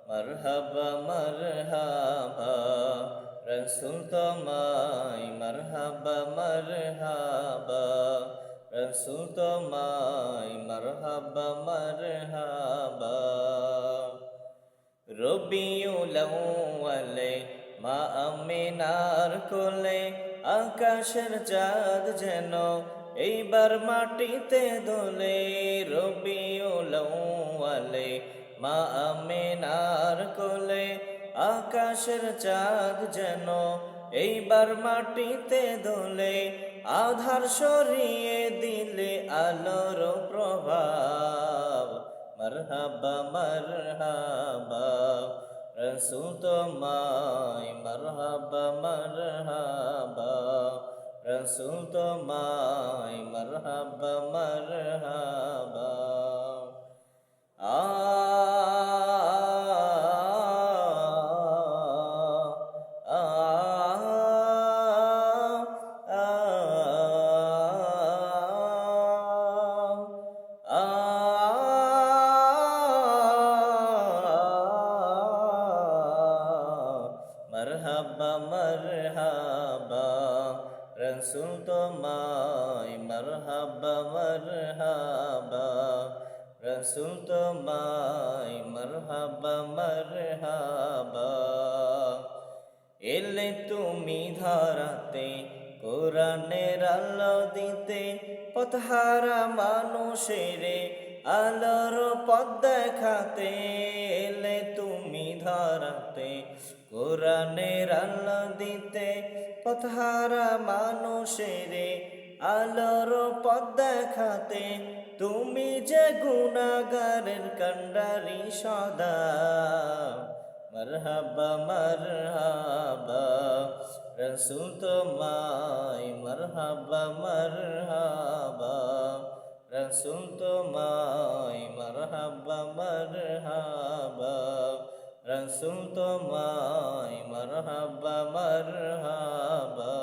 মারহাবা মারহাবা রসুল তোমায় মারহাবা মারহাবা রসুল তোমায় মারহাবা মারহাবা রবিউল আউয়ালে মা আমিনার কোলে আকাশের চাঁদ যেন এইবার মাটিতে দোলে রবিউল আউয়ালে মা আমিনার কোলে আকাশের চাঁদ যেন এইবার মাটিতে দোলে আধার সরিয়ে দিলে আলোর প্রভাব মারহাবা মারহাবা রসুল তোমায় মারহাবা মারহাবা রসুল তোমায় মারহাবা মারহাবা মারহাবা মারহাবা রসুল তোমায় মারহাবা মারহাবা রসুল তোমায় মারহাবা মারহাবা এলে তুমি ধরাতে কোরআনের আলো দিতে পথহারা মানুষের আলোর পথ দেখাতে এলে তুমি ধরাতে কোরআনের আলো দিতে পথহারা মানুষের আলোর পথ দেখাতে তুমি যে গুনাহগারের কান্ডারি সদা মারহাবা মারহাবা রসুল তোমায় মারহাবা মারহাবা রসুল তোমায় মারহাবা মারহাবা রসুল তোমায় মারহাবা মারহাবা